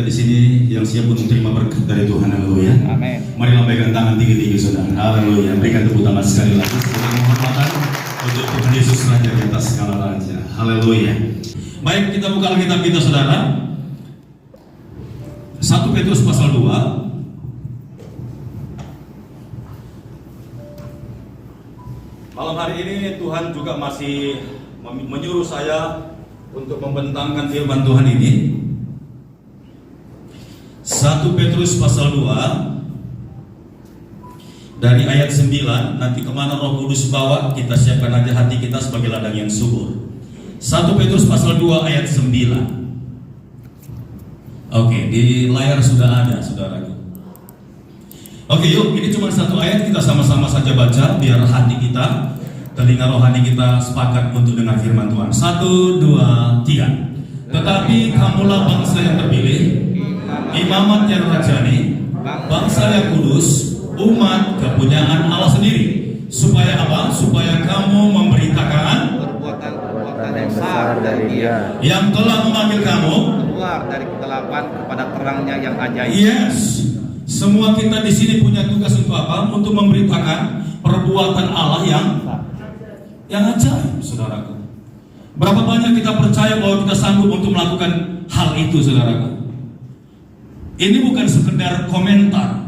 di sini yang siap untuk terima berkat dari Tuhan. Haleluya. Amin. Mari lambaikan tangan tinggi-tinggi saudara. Haleluya. Berikan tepuk tangan sekali lagi sebagai penghormatan untuk Tuhan Yesus Raja di atas segala raja. Haleluya. Baik, kita buka Alkitab kita saudara. 1 Petrus pasal 2. Malam hari ini Tuhan juga masih menyuruh saya untuk membentangkan firman Tuhan ini. 1 Petrus pasal 2 dari ayat 9. Nanti kemana Roh Kudus bawa, kita siapkan aja hati kita sebagai ladang yang subur. 1 Petrus pasal 2 ayat 9. Oke, di layar sudah ada saudaraku. Oke, yuk, ini cuma satu ayat, kita sama-sama saja baca biar hati kita, telinga rohani kita sepakat untuk dengar firman Tuhan. 1, 2, 3. Tetapi kamulah bangsa yang terpilih, imamat yang rajani, bangsa yang kudus, umat kepunyaan Allah sendiri. Supaya apa? Supaya kamu memberitakan perbuatan yang besar dari Dia, yang telah memanggil kamu keluar dari kegelapan kepada terangnya yang ajaib. Yes, semua kita di sini punya tugas untuk apa? Untuk memberitakan perbuatan Allah yang ajaib, saudaraku. Berapa banyak kita percaya bahwa kita sanggup untuk melakukan hal itu, saudaraku? Ini bukan sekedar komentar.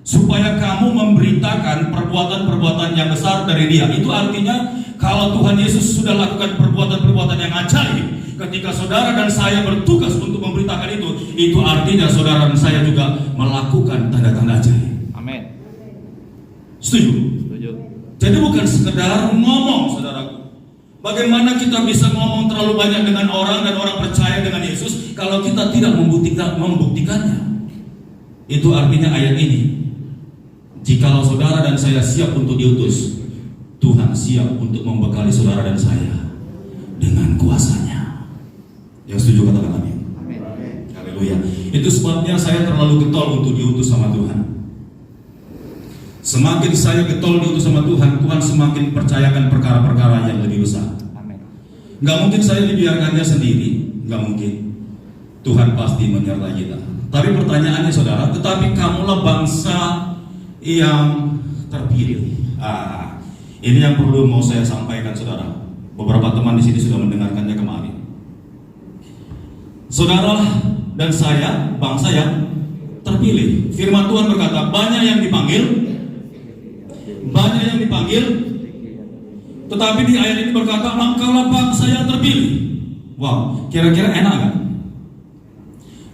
Supaya kamu memberitakan perbuatan-perbuatan yang besar dari Dia. Itu artinya kalau Tuhan Yesus sudah lakukan perbuatan-perbuatan yang ajaib, ketika saudara dan saya bertugas untuk memberitakan itu artinya saudara dan saya juga melakukan tanda-tanda ajaib. Amin. Setuju? Setuju. Jadi bukan sekedar ngomong, saudaraku. Bagaimana kita bisa ngomong terlalu banyak dengan orang dan orang percaya dengan Yesus kalau kita tidak membuktikannya? Itu artinya ayat ini. Jikalau saudara dan saya siap untuk diutus, Tuhan siap untuk membekali saudara dan saya dengan kuasanya. Yang setuju katakan amin. Amin. Haleluya. Itu sebabnya saya terlalu getol untuk diutus sama Tuhan. Semakin saya getol diutus sama Tuhan, Tuhan semakin percayakan perkara-perkara yang lebih besar. Amin. Gak mungkin saya dibiarkannya sendiri, gak mungkin. Tuhan pasti menyertai kita. Tapi pertanyaannya saudara, tetapi kamulah bangsa yang terpilih. Ini yang perlu mau saya sampaikan saudara. Beberapa teman di sini sudah mendengarkannya kemarin. Saudara dan saya bangsa yang terpilih. Firman Tuhan berkata, banyak yang dipanggil, tetapi di ayat ini berkata, engkaulah bangsa yang terpilih. Wow, kira-kira enak kan?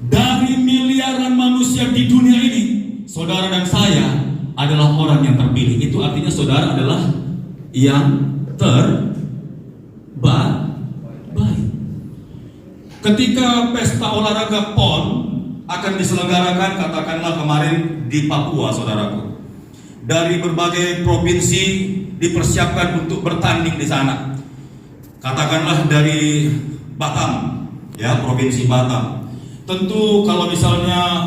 Dari miliaran manusia di dunia ini, saudara dan saya adalah orang yang terpilih. Itu artinya saudara adalah yang terbaik. Ketika pesta olahraga PON akan diselenggarakan, katakanlah kemarin di Papua, saudaraku, dari berbagai provinsi dipersiapkan untuk bertanding di sana. Katakanlah dari Batam, ya, provinsi Batam. Tentu kalau misalnya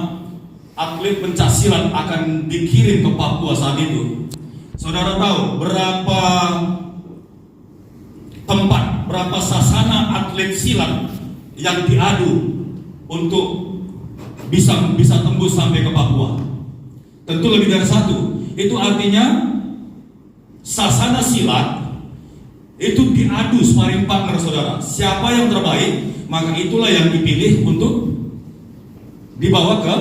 atlet pencaksilat akan dikirim ke Papua saat itu, saudara tahu berapa tempat, berapa sasana atlet silat yang diadu untuk bisa tembus sampai ke Papua? Tentu lebih dari satu. Itu artinya sasana silat itu diadu sparring partner saudara. Siapa yang terbaik, maka itulah yang dipilih untuk dibawa ke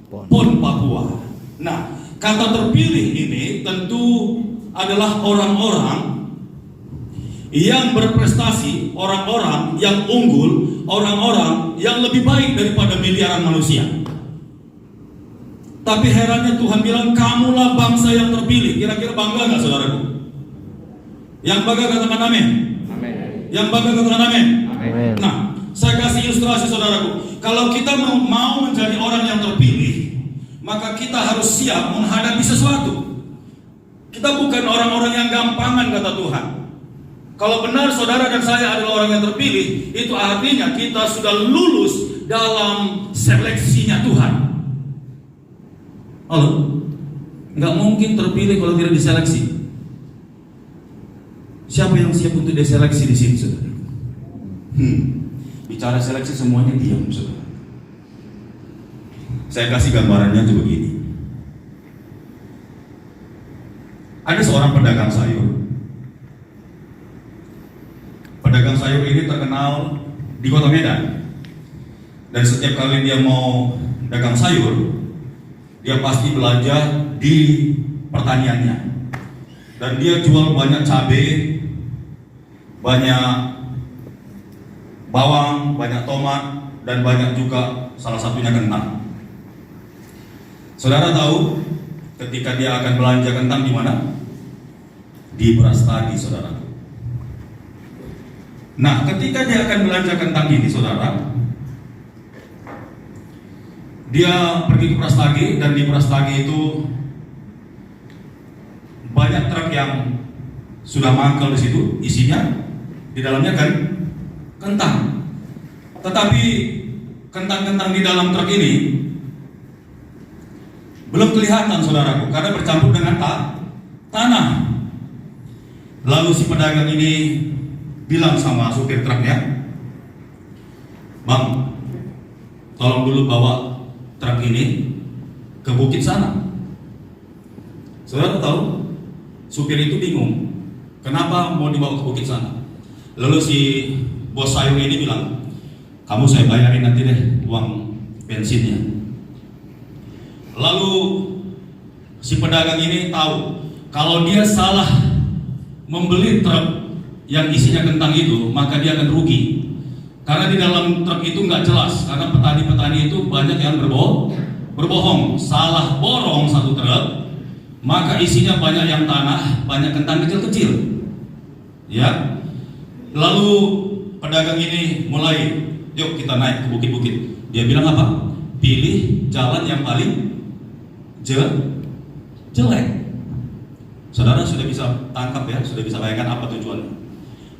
PON Papua. Nah, kata terpilih ini tentu adalah orang-orang yang berprestasi, orang-orang yang unggul, orang-orang yang lebih baik daripada miliaran manusia. Tapi herannya Tuhan bilang, kamulah bangsa yang terpilih. Kira-kira bangga nggak saudaraku? Yang bangga katakan amin. Amin. Yang bangga katakan amin. Amin. Nah, saya kasih ilustrasi saudaraku. Kalau kita mau menjadi orang yang terpilih, maka kita harus siap menghadapi sesuatu. Kita bukan orang-orang yang gampangan, kata Tuhan. Kalau benar saudara dan saya adalah orang yang terpilih, itu artinya kita sudah lulus dalam seleksinya Tuhan. Halo? Nggak mungkin terpilih kalau tidak diseleksi. Siapa yang siap untuk diseleksi di sini, saudara? Bicara seleksi semuanya diam, saudara. Saya kasih gambarannya tuh begini. Ada seorang pedagang sayur. Pedagang sayur ini terkenal di Kota Medan. Dan setiap kali dia mau dagang sayur, dia pasti belanja di pertaniannya. Dan dia jual banyak cabai, banyak bawang, banyak tomat, dan banyak juga salah satunya kentang. Saudara tahu ketika dia akan belanja kentang di mana? Di Brastagi, saudara. Nah, ketika dia akan belanja kentang ini, saudara, dia pergi ke Brastagi, dan di Brastagi itu banyak truk yang sudah mangkal di situ, isinya di dalamnya kan kentang. Tetapi kentang-kentang di dalam truk ini belum kelihatan, saudaraku, karena bercampur dengan tanah. Lalu si pedagang ini bilang sama supir truknya, "Bang, tolong dulu bawa truk ini ke bukit sana." Saudara tahu, supir itu bingung, kenapa mau dibawa ke bukit sana. Lalu si bos sayur ini bilang, "Kamu saya bayarin nanti deh uang bensinnya." Lalu si pedagang ini tahu kalau dia salah membeli truk yang isinya kentang itu, maka dia akan rugi. Karena di dalam truk itu nggak jelas, karena petani-petani itu banyak yang berbohong, salah borong satu truk, maka isinya banyak yang tanah, banyak kentang kecil-kecil. Ya. Lalu pedagang ini mulai, "Yuk kita naik ke bukit-bukit." Dia bilang apa? "Pilih jalan yang paling jelek." Saudara sudah bisa tangkap ya, sudah bisa bayangkan apa tujuannya.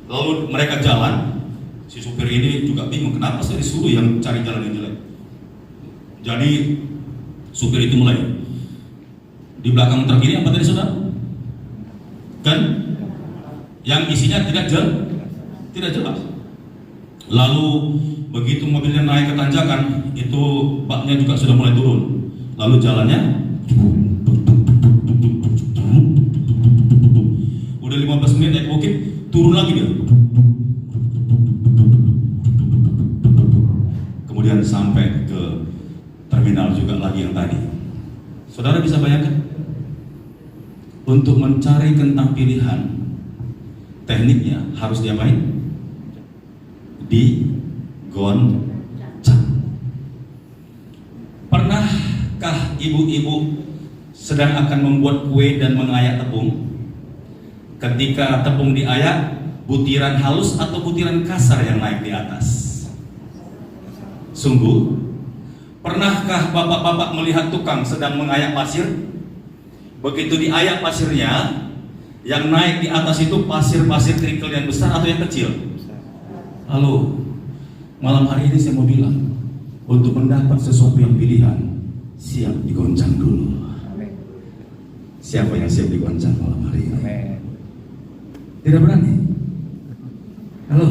Lalu mereka jalan, si supir ini juga bingung, kenapa saya disuruh yang cari jalan yang jelek. Jadi supir itu mulai, di belakang truk ini apa tadi saudara? Kan yang isinya tidak jelas. Lalu begitu mobilnya naik ke tanjakan, itu baknya juga sudah mulai turun. Lalu jalannya udah 15 menit naik bukit, turun lagi dia. Kemudian sampai ke terminal juga lagi yang tadi. Saudara bisa bayangkan? Untuk mencari kentang pilihan, tekniknya harus diapain? Digoncang. Pernahkah ibu-ibu sedang akan membuat kue dan mengayak tepung? Ketika tepung diayak, butiran halus atau butiran kasar yang naik di atas? Sungguh, pernahkah bapak-bapak melihat tukang sedang mengayak pasir? Begitu diayak pasirnya, yang naik di atas itu pasir-pasir kerikil yang besar atau yang kecil? Halo, malam hari ini saya mau bilang, untuk mendapat sesuatu yang pilihan, siap digoncang dulu. Siapa yang siap digoncang malam hari ini? Tidak berani? Halo?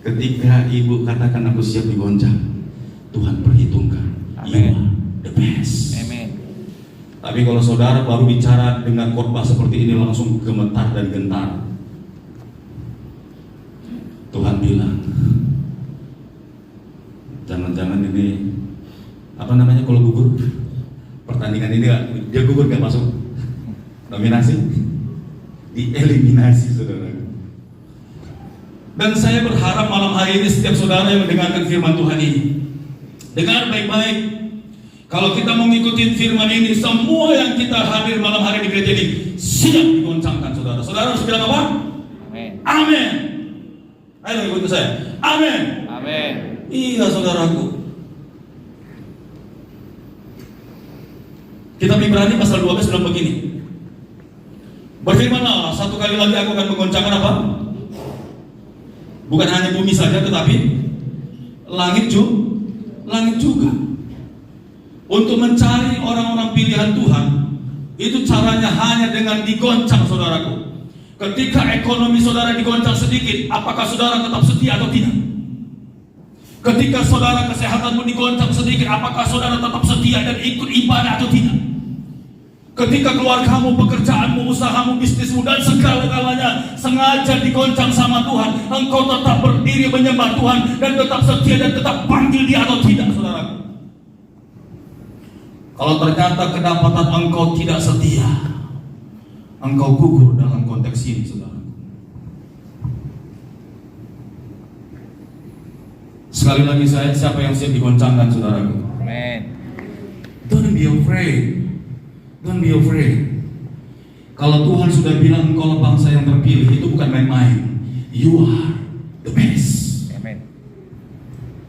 Ketika ibu katakan aku siap digoncang, Tuhan perhitungkan. You are the best. Amen. Tapi kalau saudara baru bicara dengan khotbah seperti ini langsung gemetar dan gentar, Tuhan bilang, jangan-jangan ini apa namanya kalau gugur pertandingan ini dia gugur nggak masuk nominasi, dieliminasi saudara. Dan saya berharap malam hari ini setiap saudara yang mendengarkan firman Tuhan ini, dengar baik-baik. Kalau kita mengikuti firman ini, semua yang kita hadir malam hari di gereja ini siap digoncangkan, saudara. Saudara harus bilang apa? Amin. Amin. Ayo ikut saya. Amin. Amin. Iya saudaraku. Kitab Ibrani pasal 12 bilang begini. Berfirmanlah, satu kali lagi aku akan menggoncangkan apa? Bukan hanya bumi saja, tetapi langit juga. Untuk mencari orang-orang pilihan Tuhan, itu caranya hanya dengan digoncang, saudaraku. Ketika ekonomi saudara digoncang sedikit, apakah saudara tetap setia atau tidak? Ketika saudara kesehatanmu digoncang sedikit, apakah saudara tetap setia dan ikut ibadah atau tidak? Ketika keluargamu, pekerjaanmu, usahamu, bisnismu, dan segala-galanya sengaja digoncang sama Tuhan, engkau tetap berdiri menyembah Tuhan dan tetap setia dan tetap panggil Dia atau tidak, saudara? Kalau ternyata kedapatan engkau tidak setia, engkau gugur dalam konteks ini, saudara. Sekali lagi siapa yang siap digoncangkan, saudaraku? Amin. Don't be afraid. Don't be afraid. Kalau Tuhan sudah bilang engkau bangsa yang terpilih, itu bukan main-main. You are the best. Amin.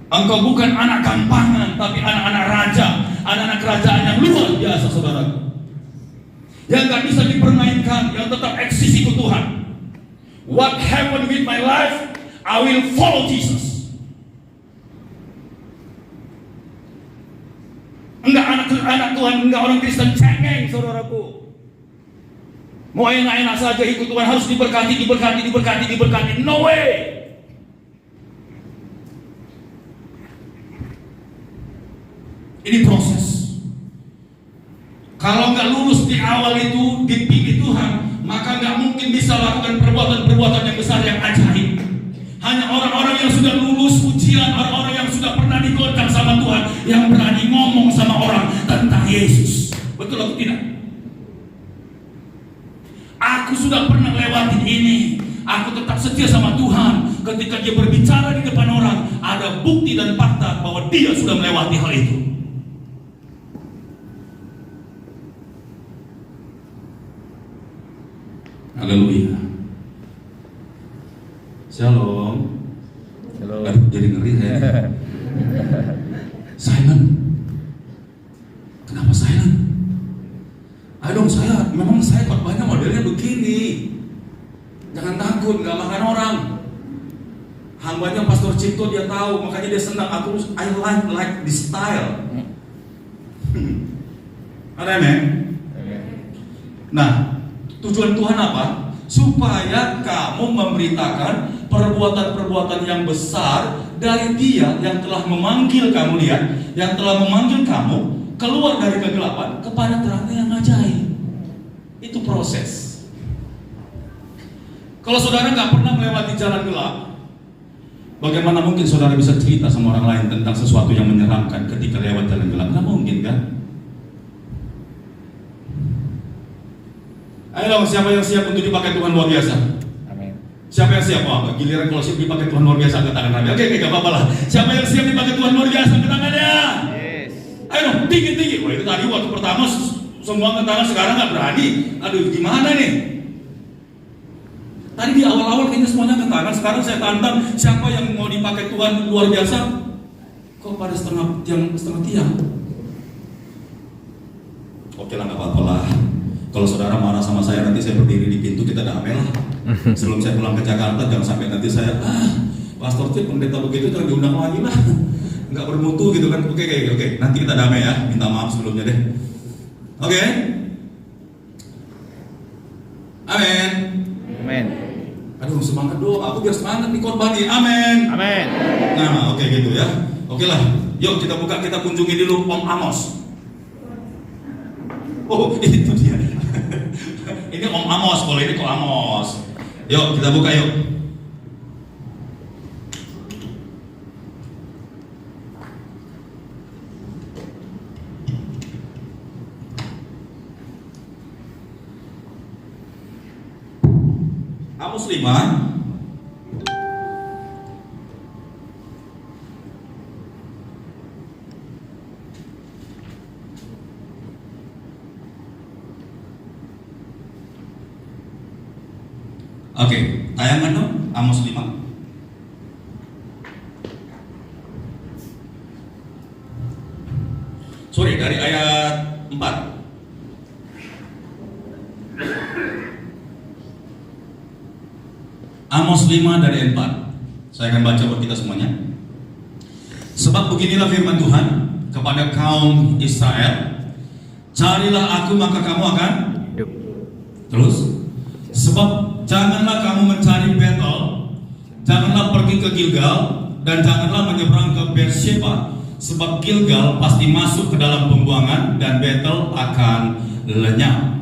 Engkau bukan anak gampangan, tapi anak-anak raja, anak-anak kerajaan yang luar biasa, saudaraku. Yang gak bisa dipermainkan, yang tetap eksis ikut Tuhan. What happened with my life? I will follow Jesus. Enggak anak Tuhan, enggak orang Kristen cengeng, saudaraku. Mau enak-enak saja ikut Tuhan, harus diberkati. No way. Ini proses. Kalau nggak lulus di awal itu dipilih Tuhan, maka nggak mungkin bisa lakukan perbuatan-perbuatan yang besar, yang ajaib. Hanya orang-orang yang sudah lulus ujian, orang-orang yang sudah pernah digoncang sama Tuhan, yang berani ngomong sama orang tentang Yesus. Betul atau tidak? Aku sudah pernah lewatin ini. Aku tetap setia sama Tuhan. Ketika Dia berbicara di depan orang, ada bukti dan fakta bahwa Dia sudah melewati hal itu. Haleluya. Shalom. Halo. Aduh, jadi ngeri saya. Simon, kenapa silent? Ayo dong, memang saya khotbahnya modelnya begini. Jangan takut, nggak makan orang. Hambanya Pastor Cipto, dia tahu, makanya dia senang. I like this style. Ada men? Nah, tujuan Tuhan apa? Supaya kamu memberitakan perbuatan-perbuatan yang besar dari Dia yang telah memanggil kamu, lihat, yang telah memanggil kamu keluar dari kegelapan kepada terangnya yang ajaib. Itu proses. Kalau saudara nggak pernah melewati jalan gelap, bagaimana mungkin saudara bisa cerita sama orang lain tentang sesuatu yang menyeramkan ketika lewat jalan gelap? Nggak mungkin, kan? Ayo dong, siapa yang siap untuk dipakai Tuhan luar biasa? Amin. Siapa yang siap? Oh, giliran kalau siap dipakai Tuhan luar biasa, angkat tangan Nabi. Oke, gak apa-apa lah. Siapa yang siap dipakai Tuhan luar biasa, angkat tangannya. Yes. Ayo dong, tinggi-tinggi. Wah, itu tadi waktu pertama semua angkat tangan, sekarang gak berani. Aduh, gimana nih? Tadi di awal-awal kayaknya semuanya angkat tangan. Sekarang saya tantang, siapa yang mau dipakai Tuhan luar biasa? Kok pada setengah tiang? Oke lah, gak apa-apa lah. Kalau saudara marah sama saya, nanti saya berdiri di pintu, kita damai lah. Sebelum saya pulang ke Jakarta, jangan sampai nanti saya, Pastor Cip, pendeta begitu jangan diundang lagi lah. Nggak bermutu gitu kan. Oke. Nanti kita damai ya, minta maaf sebelumnya deh. Oke. Amin. Amin. Aduh, semangat dong, aku biar semangat nih korban nih. Amin. Amin. Nah, oke gitu ya. Oke lah, yuk kita kunjungi dulu Om Amos. Oh, itu dia. Ini Om Amos, kalau ini kok Amos. Yuk, kita buka yuk. Amos 5. Oke, tayangan dong, Amos 5. Sorry, dari ayat 4. Amos 5 dari ayat 4. Saya akan baca buat kita semuanya. Sebab beginilah firman Tuhan kepada kaum Israel, carilah aku maka kamu akan hidup. Terus, sebab janganlah kamu mencari Betel, janganlah pergi ke Gilgal, dan janganlah menyeberang ke Berseba, sebab Gilgal pasti masuk ke dalam pembuangan dan Betel akan lenyap.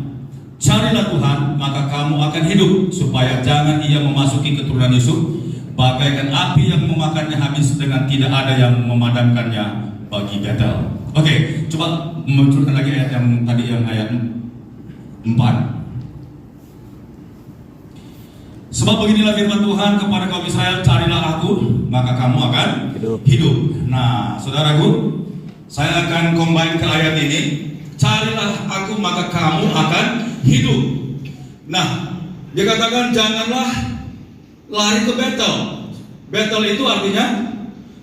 Carilah Tuhan, maka kamu akan hidup, supaya jangan ia memasuki keturunan Yusuf bagaikan api yang memakannya habis dengan tidak ada yang memadamkannya bagi Betel. Oke, coba munculkan lagi ayat yang tadi, yang ayat 4. Sebab beginilah firman Tuhan kepada kaum Israel, carilah aku, maka kamu akan hidup. Nah, saudaraku, saya akan combine ke ayat ini. Carilah aku, maka kamu akan hidup. Nah, dia katakan janganlah lari ke Betel. Betel itu artinya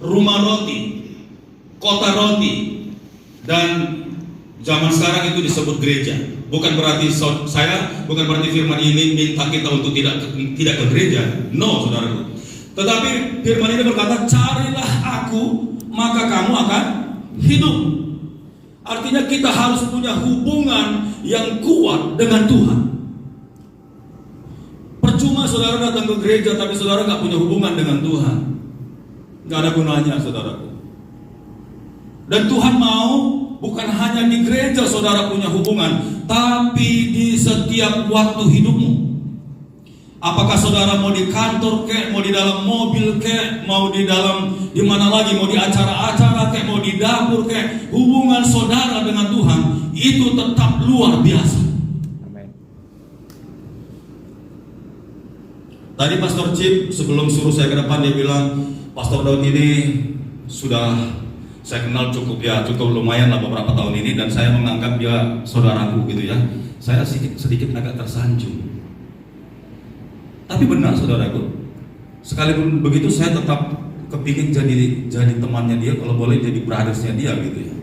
rumah roti, kota roti. Dan zaman sekarang itu disebut gereja. Bukan berarti bukan berarti firman ini minta kita untuk tidak ke gereja. No, saudaraku. Tetapi firman ini berkata, carilah aku, maka kamu akan hidup. Artinya kita harus punya hubungan yang kuat dengan Tuhan. Percuma saudara datang ke gereja tapi saudara gak punya hubungan dengan Tuhan, gak ada gunanya, saudaraku. Dan Tuhan mau bukan hanya di gereja saudara punya hubungan, tapi di setiap waktu hidupmu. Apakah saudara mau di kantor kek, mau di dalam mobil kek, mau di mana lagi, mau di acara-acara kek, mau di dapur kek, hubungan saudara dengan Tuhan itu tetap luar biasa. Amin. Tadi Pastor Chip sebelum suruh saya ke depan, dia bilang, Pastor Daud ini sudah saya kenal cukup lumayan lah beberapa tahun ini, dan saya menganggap dia saudaraku gitu ya. Saya sedikit agak tersanjung. Tapi benar saudaraku, sekalipun begitu saya tetap kepingin jadi temannya dia, kalau boleh jadi brothersnya dia gitu ya.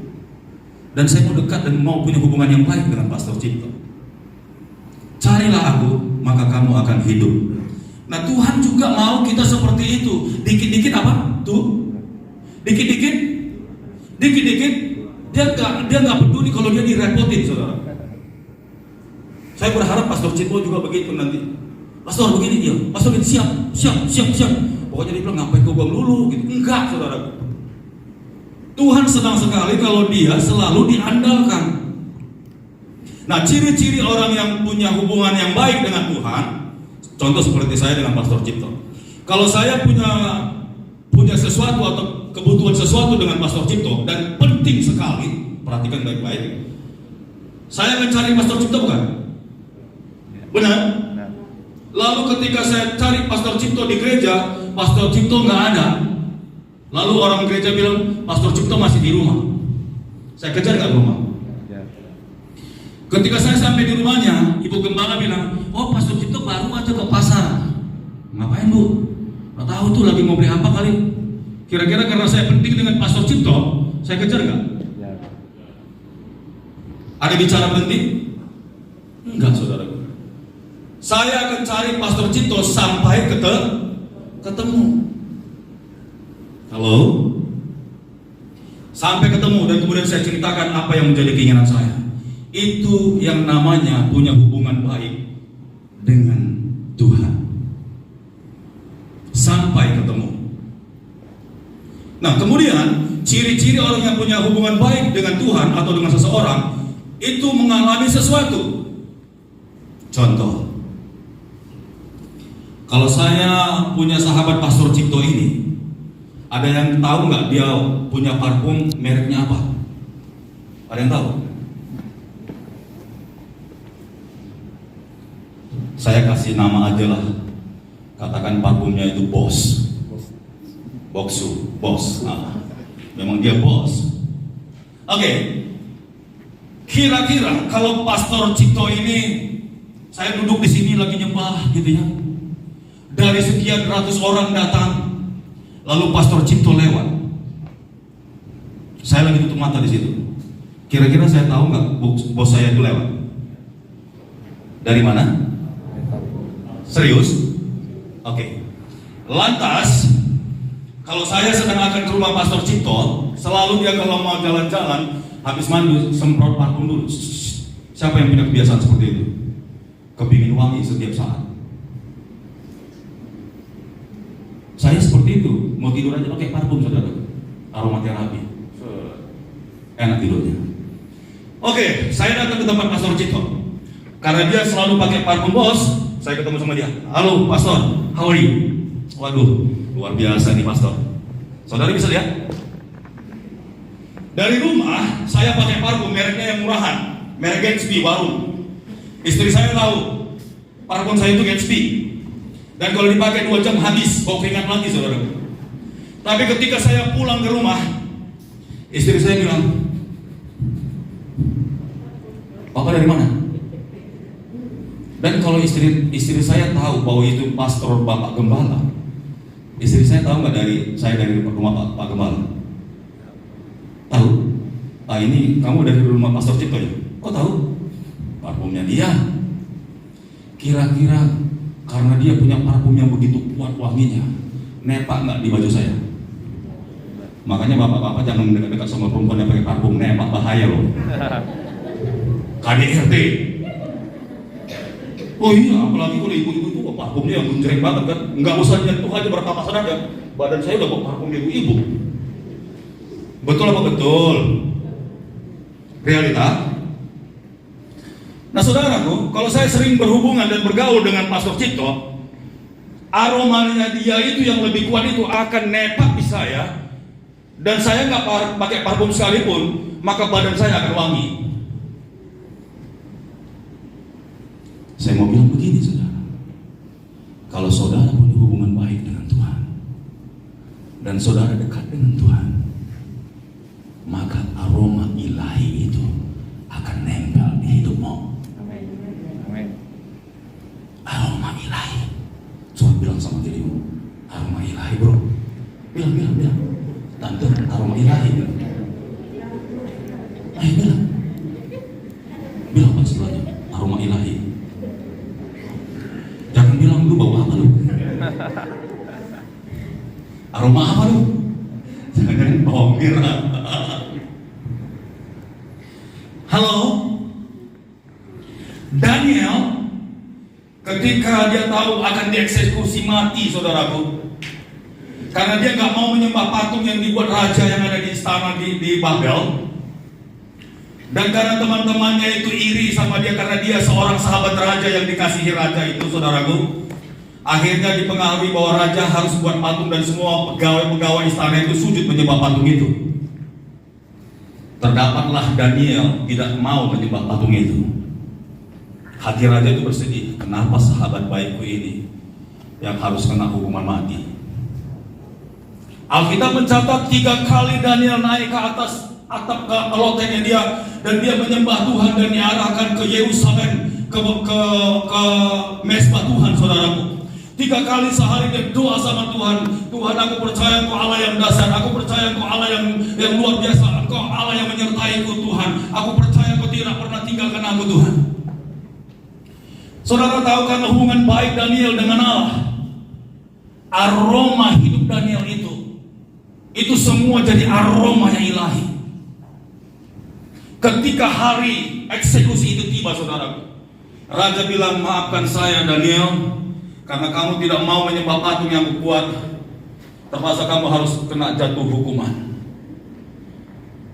Dan saya mau dekat dan mau punya hubungan yang baik dengan Pastor Cipto. Carilah aku, maka kamu akan hidup. Nah, Tuhan juga mau kita seperti itu. Dikit-dikit apa? Tuh. Dikit-dikit dia nggak peduli kalau dia direpotin, saudara. Saya berharap Pastor Cipto juga begitu nanti. Pastor begini dia, Pastor begini, siap. Pokoknya dia bilang, ngapain kau bang dulu gitu. Enggak, saudara. Tuhan senang sekali kalau dia selalu diandalkan. Nah, ciri-ciri orang yang punya hubungan yang baik dengan Tuhan, contoh seperti saya dengan Pastor Cipto. Kalau saya punya sesuatu atau kebutuhan sesuatu dengan Pastor Cipto dan penting sekali, perhatikan baik-baik, saya akan cari Pastor Cipto, bukan? Benar? Lalu ketika saya cari Pastor Cipto di gereja, Pastor Cipto nggak ada. Lalu orang gereja bilang, Pastor Cipto masih di rumah. Saya kejar nggak ke rumah. Ketika saya sampai di rumahnya, Ibu Gembala bilang, oh Pastor Cipto baru aja ke pasar. Ngapain Bu? Nggak tahu tuh lagi mau beli apa kali. Kira-kira karena saya penting dengan Pastor Cipto, saya kejar nggak? Ada bicara penting? Enggak, saudara. Saya akan cari Pastor Cipto sampai ketemu. Halo? Sampai ketemu dan kemudian saya ceritakan apa yang menjadi keinginan saya. Itu yang namanya punya hubungan baik dengan Tuhan. Sampai ketemu. Nah, kemudian ciri-ciri orang yang punya hubungan baik dengan Tuhan atau dengan seseorang itu mengalami sesuatu. Contoh, kalau saya punya sahabat Pastor Cipto ini, ada yang tahu nggak dia punya parfum mereknya apa? Ada yang tahu? Saya kasih nama aja lah. Katakan parfumnya itu Boss. Boss. Nah, memang dia bos. Oke. Kira-kira kalau Pastor Cipto ini, saya duduk di sini lagi nyembah gitu ya. Dari sekian ratus orang datang, lalu Pastor Cipto lewat. Saya lagi tutup mata di situ. Kira-kira saya tahu nggak bos saya itu lewat? Dari mana? Serius? Oke. Lantas, kalau saya sedang akan ke rumah Pastor Cipto, selalu dia kalau mau jalan-jalan, habis mandi semprot parfum dulu. Siapa yang punya kebiasaan seperti itu? Kepingin wangi setiap saat. Saya seperti itu, mau tidur aja pakai parfum, saudara. aromaterapi. Enak tidurnya. Oke, saya datang ke tempat Pastor Cito. Karena dia selalu pakai parfum bos, saya ketemu sama dia. Halo Pastor, how are you? Waduh, luar biasa nih Pastor. Saudara bisa lihat? Dari rumah, saya pakai parfum mereknya yang murahan, merek Gatsby baru. Istri saya tahu, parfum saya itu Gatsby. Dan kalau dipakai 2 jam habis, bau keringat lagi saudara. Tapi ketika saya pulang ke rumah, istri saya bilang, Bapak dari mana? Dan kalau istri saya tahu bahwa itu pastor Bapak Gembala, istri saya tahu nggak saya dari rumah Pak Gembala? Tahu? Ini kamu dari rumah Pastor Cito ya? Kok tahu? Parfumnya dia. Kira-kira karena dia punya parfum yang begitu kuat wanginya, nepak nggak di baju saya? Makanya bapak-bapak jangan dekat-dekat sama perempuan yang pakai parfum, nepak bahaya loh. KDRT. Oh iya, apalagi kalau ibu-ibu itu parfumnya yang menjereng banget kan, nggak usah nyentuh aja berpapasan aja. Badan saya udah bawa parfum ibu-ibu. Betul apa betul? Realita. Nah saudaraku, kalau saya sering berhubungan dan bergaul dengan Pastor Cito, aromanya dia itu yang lebih kuat itu akan nepak di saya. Dan saya nggak pakai parfum sekalipun, maka badan saya akan wangi. Saya mau bilang begini saudara, kalau saudara punya hubungan baik dengan Tuhan dan saudara dekat dengan Tuhan, maka aroma ilahi itu akan nempel di hidupmu. Amin. Aroma ilahi. Coba bilang sama dirimu, aroma ilahi bro. Bilang. Tante, aroma ilahi. Ayo bilang. Bilang pak sebelahnya, aroma ilahi. Jangan bilang lu bau apa lu? Aroma apa lu? Jangan bau mirah. Halo, Daniel ketika dia tahu akan dieksekusi mati saudaraku, karena dia nggak mau menyembah patung yang dibuat raja yang ada di istana di Babel. Dan karena teman-temannya itu iri sama dia karena dia seorang sahabat raja yang dikasihi raja itu saudaraku, akhirnya dipengaruhi bahwa raja harus buat patung dan semua pegawai-pegawai istana itu sujud menyembah patung itu. Terdapatlah Daniel tidak mau menyembah patung itu. Hati raja itu bersedih, kenapa sahabat baikku ini yang harus kena hukuman mati? Alkitab mencatat 3 kali Daniel naik ke atas atap ke lotengnya dia dan dia menyembah Tuhan dan diarahkan ke Yerusalem ke mesbah Tuhan saudaraku. 3 kali sehari dia doa sama Tuhan. Tuhan, aku percaya Engkau Allah yang dasar, aku percaya Engkau Allah yang luar biasa, Engkau Allah yang menyertai-Ku Tuhan. Aku percaya Engkau tidak pernah tinggalkan aku Tuhan. Saudara tahu karena hubungan baik Daniel dengan Allah, aroma hidup Daniel itu semua jadi aroma yang ilahi. Ketika hari eksekusi itu tiba saudaraku, raja bilang, maafkan saya Daniel, karena kamu tidak mau menyembah patung yang kuat, terpaksa kamu harus kena jatuh hukuman.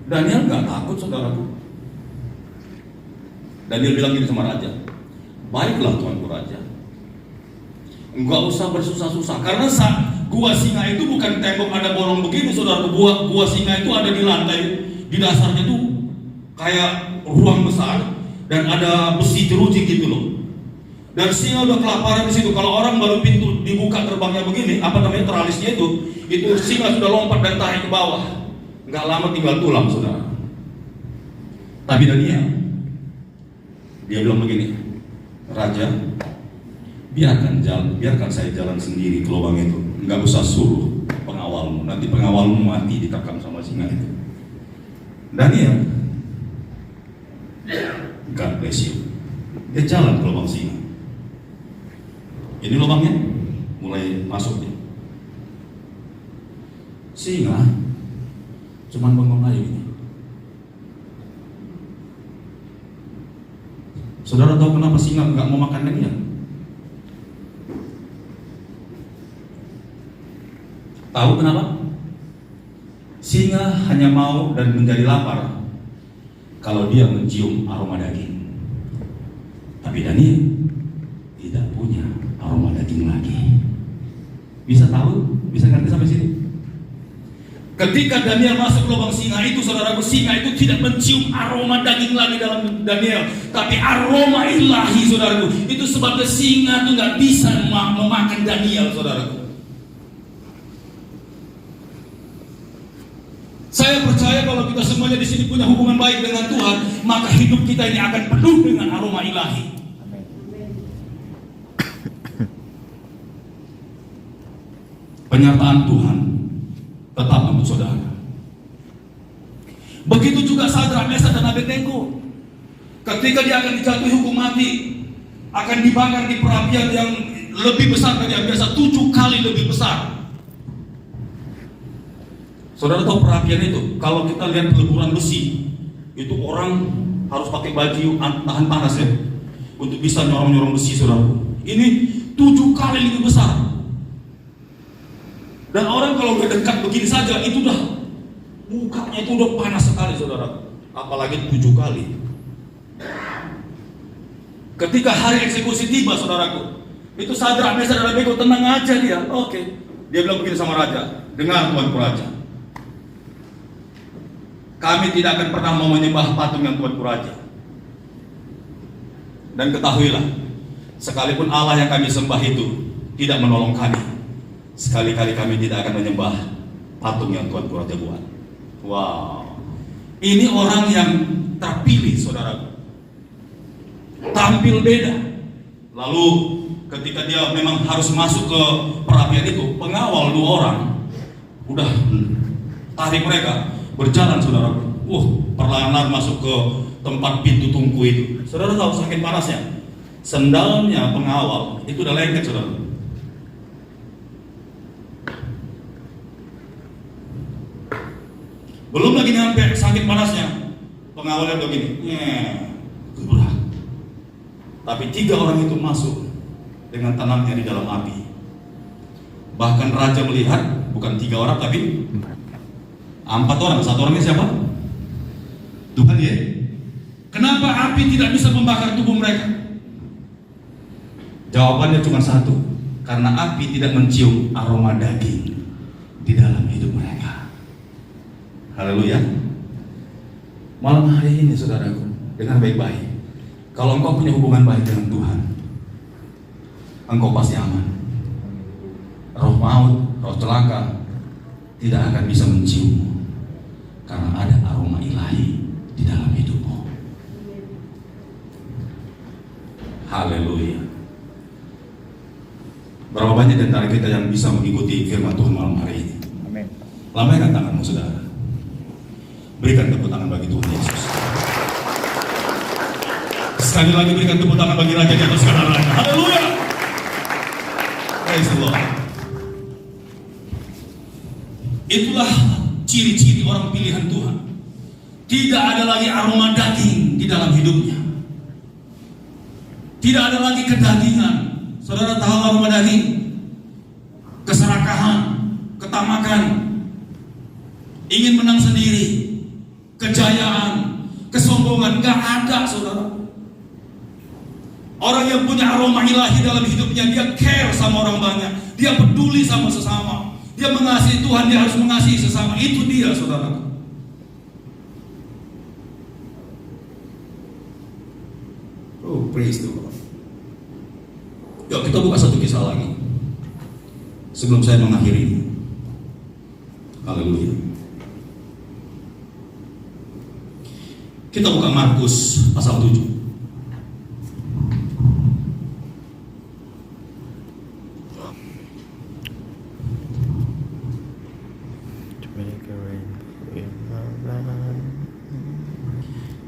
Daniel gak takut saudaraku. Daniel bilang gini sama raja, baiklah tuanku raja, enggak usah bersusah-susah, karena gua singa itu bukan tembok ada bolong begini saudaraku. Gua singa itu ada di lantai, di dasarnya tuh kayak ruang besar dan ada besi jeruji gitu loh. Dan singa udah kelaparan di situ. Kalau orang baru pintu dibuka terbangnya begini, apa namanya teralisnya itu singa sudah lompat dan tarik ke bawah. Nggak lama tinggal tulang saudara. Tapi Daniel, dia bilang begini, raja, biarkan saya jalan sendiri ke lubang itu. Nggak usah suruh pengawalmu. Nanti pengawalmu mati diterkam sama singa itu. Daniel, God bless you. Dia jalan ke lubang singa. Ini lubangnya, mulai masuk nih. Singa cuman bengong aja gini. Saudara tahu kenapa singa nggak mau makan Daniel? Tahu kenapa? Singa hanya mau dan menjadi lapar kalau dia mencium aroma daging. Tapi Daniel tidak punya aroma daging lagi. Bisa tahu? Bisa ngerti sampai sini? Ketika Daniel masuk lubang singa itu, saudaraku, singa itu tidak mencium aroma daging lagi dalam Daniel, tapi aroma ilahi, saudaraku. Itu sebabnya singa itu nggak bisa memakan Daniel, saudaraku. Saya percaya kalau kita semuanya di sini punya hubungan baik dengan Tuhan, maka hidup kita ini akan penuh dengan aroma ilahi. Amin. Penyertaan Tuhan tetap untuk saudara. Begitu juga Sadrak, Mesak dan Abednego. Ketika dia akan dijatuhi hukum mati, akan dibakar di perapian yang lebih besar dari yang biasa, 7 kali lebih besar. Saudara tahu perapian itu, kalau kita lihat peleburan besi, itu orang harus pakai baju tahan panas ya, untuk bisa nyorong-nyorong besi, saudara. Ini 7 kali lebih besar. Dan orang kalau udah dekat begini saja, itu udah mukanya itu udah panas sekali, saudara. Apalagi 7 kali. Ketika hari eksekusi tiba, saudaraku, itu Sadrak, Mesak dan Abednego tenang aja dia. Oke. Dia bilang begini sama raja, dengar tuanku raja, kami tidak akan pernah mau menyembah patung yang tuanku raja. Dan ketahuilah, sekalipun Allah yang kami sembah itu tidak menolong kami, sekali-kali kami tidak akan menyembah patung yang tuanku raja buat. Wow, ini orang yang terpilih, saudara. Tampil beda. Lalu ketika dia memang harus masuk ke perapian itu, pengawal 2 orang udah tarik mereka berjalan, saudara. Perlahan-lahan masuk ke tempat pintu tungku itu. Saudara tahu saking panasnya, sendalnya pengawal itu udah lengket, saudara. Belum lagi nyampe, saking panasnya pengawalnya begini, gerak. Tapi 3 orang itu masuk dengan tenangnya di dalam api. Bahkan raja melihat bukan 3 orang tapi 4 orang. 1 orangnya siapa? Tuhan dia. Kenapa api tidak bisa membakar tubuh mereka? Jawabannya cuma satu, karena api tidak mencium aroma daging di dalam hidup mereka. Haleluya. Malam hari ini, saudaraku, dengar baik-baik. Kalau engkau punya hubungan baik dengan Tuhan, engkau pasti aman. Roh maut, roh celaka tidak akan bisa menciummu, karena ada aroma ilahi di dalam hidupmu. Haleluya. Berapa banyak di antara kita yang bisa mengikuti firman Tuhan malam hari ini? Amin. Lambaikan tanganmu, saudara. Berikan tepuk tangan bagi Tuhan Yesus. Sekali lagi berikan tepuk tangan bagi Raja di atas segala raja. Haleluya. Praise the Lord. Itulah ciri-ciri orang pilihan Tuhan. Tidak ada lagi aroma daging di dalam hidupnya. Tidak ada lagi kedagingan. Saudara tahu aroma daging? Keserakahan, ketamakan, ingin menang sendiri, kejayaan, kesombongan, gak ada, saudara. Orang yang punya aroma ilahi dalam hidupnya, dia care sama orang banyak, dia peduli sama sesama, dia mengasihi Tuhan, dia harus mengasihi sesama. Itu dia, saudara. Oh, praise the Lord. Yuk kita buka satu kisah lagi sebelum saya mengakhiri. Haleluya. Kita buka Markus pasal 7.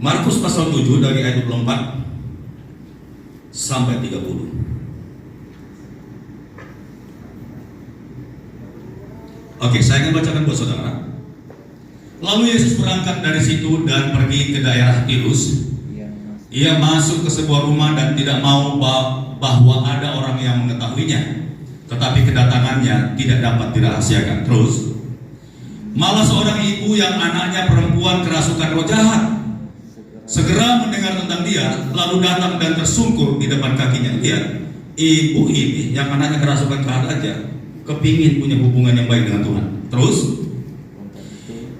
Markus pasal 7 dari ayat 24 sampai 30. Oke, saya akan bacakan buat saudara. Lalu Yesus berangkat dari situ dan pergi ke daerah Tirus. Ia masuk ke sebuah rumah dan tidak mau bahwa ada orang yang mengetahuinya, tetapi kedatangannya tidak dapat dirahasiakan. Terus, Malah seorang ibu yang anaknya perempuan kerasukan roh jahat segera mendengar tentang dia, lalu datang dan tersungkur di depan kakinya. Lihat, ibu ini yang anaknya kerasukan jahat aja kepingin punya hubungan yang baik dengan Tuhan. Terus,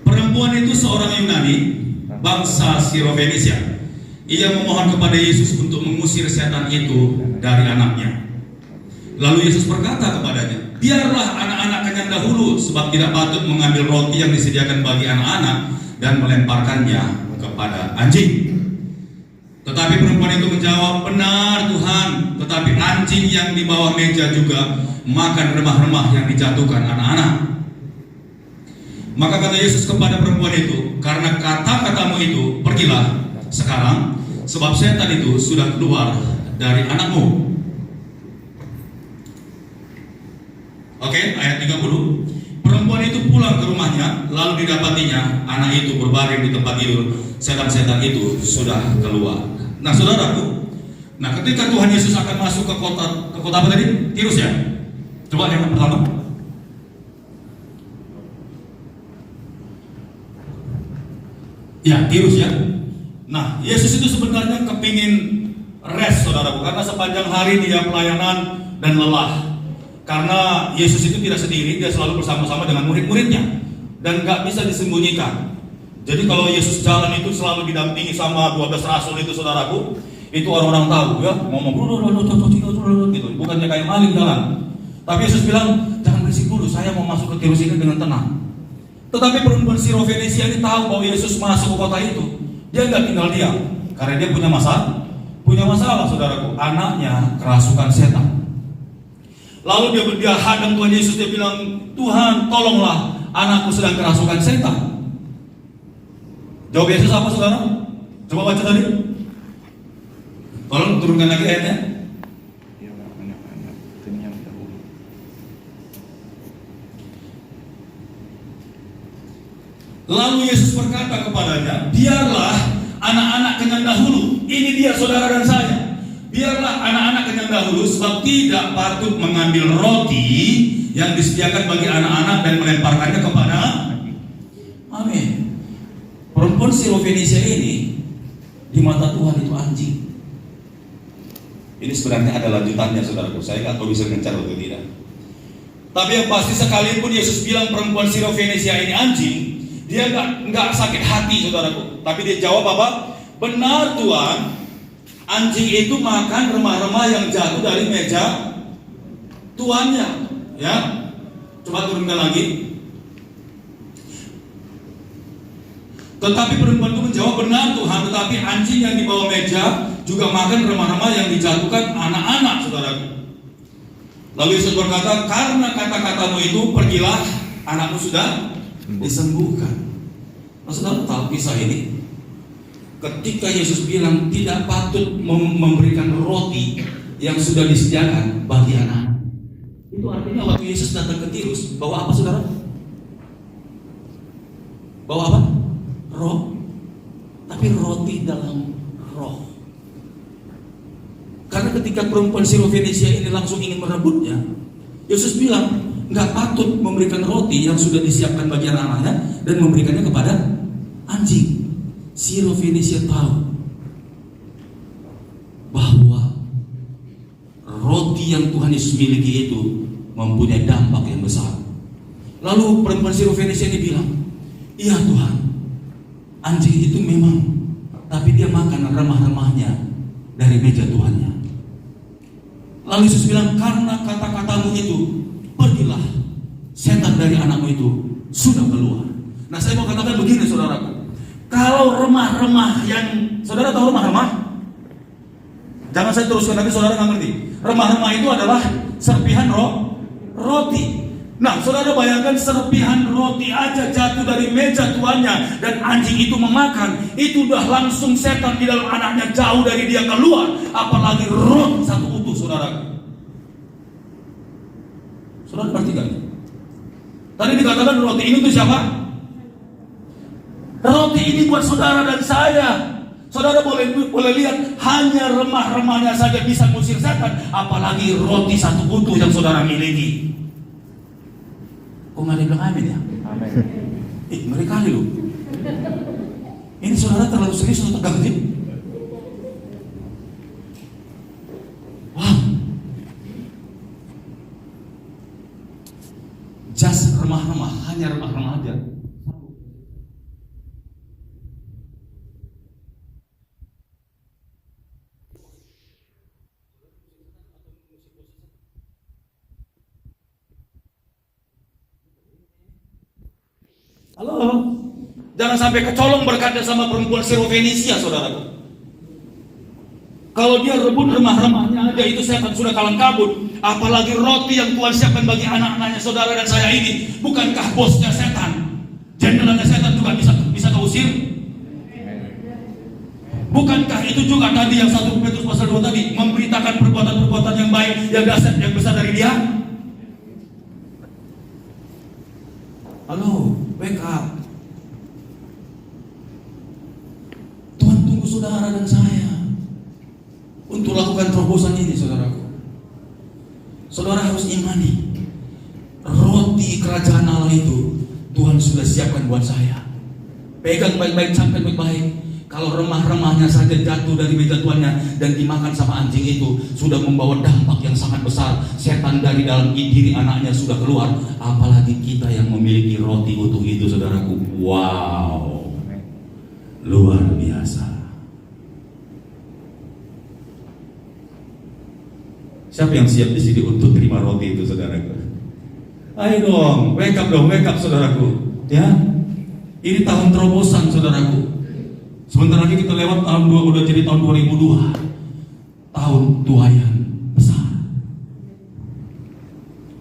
perempuan itu seorang Yunani, bangsa Sirofenisia. Ia memohon kepada Yesus untuk mengusir setan itu dari anaknya. Lalu Yesus berkata kepadanya, biarlah anak-anak kenyang dahulu, sebab tidak patut mengambil roti yang disediakan bagi anak-anak dan melemparkannya kepada anjing. Tetapi perempuan itu menjawab, benar Tuhan, tetapi anjing yang di bawah meja juga makan remah-remah yang dijatuhkan anak-anak. Maka kata Yesus kepada perempuan itu, karena kata-katamu itu, pergilah sekarang, sebab setan itu sudah keluar dari anakmu. Oke, ayat 30. Perempuan itu pulang ke rumahnya, lalu didapatinya anak itu berbaring di tempat tidur. Setan-setan itu sudah keluar. Nah, saudaraku, ketika Tuhan Yesus akan masuk ke kota apa tadi? Tirus ya? Coba yang pertama. Ya, Tirus ya. Nah, Yesus itu sebenarnya kepingin rest, saudaraku, karena sepanjang hari dia pelayanan dan lelah. Karena Yesus itu tidak sendiri, dia selalu bersama-sama dengan murid-muridnya dan gak bisa disembunyikan. Jadi kalau Yesus jalan itu selalu didampingi sama 12 rasul itu, saudaraku. Itu orang-orang tahu ya, ngomong gitu, bukannya kayak maling jalan. Tapi Yesus bilang, jangan berisik dulu, saya mau masuk ke Tirus ini dengan tenang. Tetapi perempuan Sirofenisia ini tahu bahwa Yesus masuk ke kota itu. Dia nggak tinggal diam, karena dia punya masalah, saudaraku. Anaknya kerasukan setan. Lalu dia hadang Tuhan Yesus, dia bilang, Tuhan tolonglah, anakku sedang kerasukan setan. Jawab Yesus apa, saudara? Coba baca tadi. Tolong turunkan lagi ayatnya. Lalu Yesus berkata kepadanya, biarlah anak-anak kenyang dahulu. Ini dia saudara dan saya. Biarlah anak-anak kenyang dahulu, sebab tidak patut mengambil roti yang disediakan bagi anak-anak dan melemparkannya kepada. Amin. Perempuan Sirofenisia ini di mata Tuhan itu anjing. Ini sebenarnya ada lanjutannya, saudaraku. Saya nggak tahu bisa gencar atau tidak. Tapi yang pasti, sekalipun Yesus bilang perempuan Sirofenisia ini anjing, dia nggak sakit hati, saudaraku. Tapi dia jawab apa? Benar Tuhan, anjing itu makan remah-remah yang jatuh dari meja tuannya. Ya, coba turunkan lagi. Tetapi perempuan itu menjawab, benar Tuhan, tetapi anjing yang di bawah meja juga makan remah-remah yang dijatuhkan anak-anak, saudaraku. Lalu Yesus berkata, karena kata-katamu itu, pergilah, anakmu sudah disembuhkan. Nah, saudara tahu kisah ini? Ketika Yesus bilang tidak patut memberikan roti yang sudah disediakan bagi anak, itu artinya waktu Yesus datang ke Tirus, bawa apa, saudara? Bawa apa? Roh. Tapi roti dalam roh. Karena ketika perempuan Sirofenisia ini langsung ingin merebutnya, Yesus bilang, nggak patut memberikan roti yang sudah disiapkan bagi anak-anaknya dan memberikannya kepada anjing. Sirofenisia tahu bahwa roti yang Tuhan Yesus miliki itu mempunyai dampak yang besar. Lalu perempuan Sirofenisia ini bilang, iya Tuhan, anjing itu memang, tapi dia makan remah-remahnya dari meja tuannya. Lalu Yesus bilang, karena kata-katamu itu, pergilah, setan dari anakmu itu sudah keluar. Nah, saya mau katakan begini, saudaraku. Kalau remah-remah yang, saudara tahu remah-remah? Jangan saya teruskan lagi, saudara nggak ngerti. Remah-remah itu adalah serpihan roti. Nah, saudara bayangkan serpihan roti aja jatuh dari meja tuannya dan anjing itu memakan, itu udah langsung setan di dalam anaknya jauh dari dia keluar. Apalagi roti satu utuh, saudara. Saudara ngerti gak? Tadi dikatakan roti ini untuk siapa? Roti ini buat saudara dan saya. Saudara boleh lihat, hanya remah-remahnya saja bisa mengusir setan, apalagi roti satu utuh yang saudara miliki. Kok nggak ada yang bilang amin ya? Amin. Ngeri kali loh. Ini saudara terlalu serius atau tegang sih? Wow. Just remah-remah, hanya remah-remah aja. Halo, jangan sampai kecolong berkata sama perempuan Sirofenisia, saudaraku. Kalau dia rebut remah-remahnya aja, itu setan sudah kalang kabut. Apalagi roti yang Tuhan siapkan bagi anak-anaknya saudara dan saya ini. Bukankah bosnya setan, jenderalnya setan juga bisa keusir? Bukankah itu juga tadi yang 1 Petrus pasal 2 tadi, memberitakan perbuatan-perbuatan yang baik, yang dahsyat, yang besar dari dia? Halo, wake up. Tuhan tunggu saudara dan saya untuk lakukan terobosan ini, saudaraku. Saudara harus imani, roti kerajaan Allah itu Tuhan sudah siapkan buat saya. Pegang baik-baik, sampai baik-baik. Kalau remah-remahnya saja jatuh dari meja tuannya dan dimakan sama anjing, itu sudah membawa dampak yang sangat besar. Setan dari dalam diri anaknya sudah keluar. Apalagi kita yang memiliki roti utuh itu, saudaraku. Wow, luar biasa. Siapa yang siap di sini untuk terima roti itu, saudaraku? Ayo dong, wake up, saudaraku. Ya, ini tahun terobosan, saudaraku. Sebentar lagi kita lewat tahun 2, udah jadi tahun 2002. Tahun tuayan besar.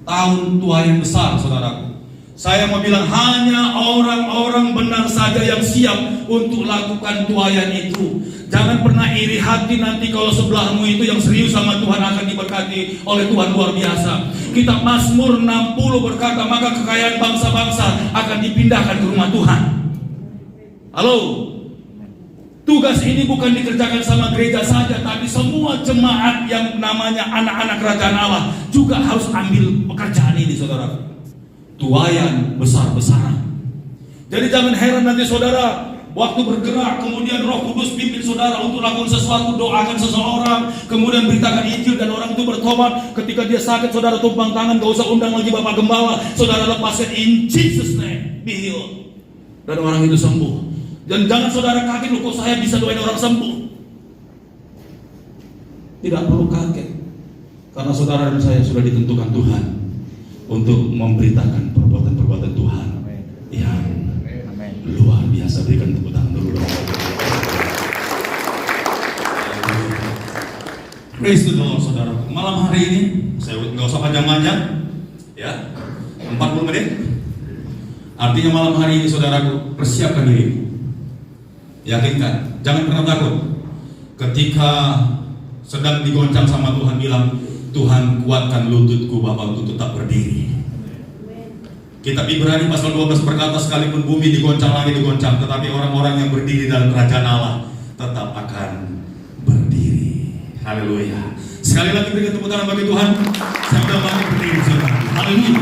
Tahun tuayan besar, saudaraku. Saya mau bilang, hanya orang-orang benar saja yang siap untuk lakukan tuayan itu. Jangan pernah iri hati nanti kalau sebelahmu itu yang serius sama Tuhan akan diberkati oleh Tuhan luar biasa. Kitab Mazmur 60 berkata, maka kekayaan bangsa-bangsa akan dipindahkan ke rumah Tuhan. Halo. Tugas ini bukan dikerjakan sama gereja saja, tapi semua jemaat yang namanya anak-anak kerajaan Allah juga harus ambil pekerjaan ini, saudara. Tuayan besar-besaran. Jadi jangan heran nanti saudara, waktu bergerak, kemudian Roh Kudus pimpin saudara untuk lakukan sesuatu, doakan seseorang, kemudian beritakan Injil dan orang itu bertobat. Ketika dia sakit, saudara tumpang tangan, gak usah undang lagi Bapak Gembala, saudara lepaskan in Jesus name, be healed, dan orang itu sembuh. Dan jangan saudara kaget, loh kok saya bisa doain orang sembuh. Tidak perlu kaget, karena saudara dan saya sudah ditentukan Tuhan untuk memberitakan perbuatan-perbuatan Tuhan yang luar biasa. Berikan tepuk tangan dulu. Praise the Lord, saudara. Malam hari ini saya nggak usah panjang-panjang, ya, 40 menit. Artinya malam hari ini saudaraku, persiapkan diri. Yakinkan, jangan pernah takut. Ketika sedang digoncang sama Tuhan, bilang, Tuhan kuatkan lututku Bapa untuk tetap berdiri. Kitab Ibrani pasal 12 berkata, sekalipun bumi digoncang, langit digoncang, tetapi orang-orang yang berdiri dalam kerajaan Allah tetap akan berdiri. Haleluya. Sekali lagi berikan tepuk tangan bagi Tuhan. Saya sudah banyak berdiri, saudara. Haleluya.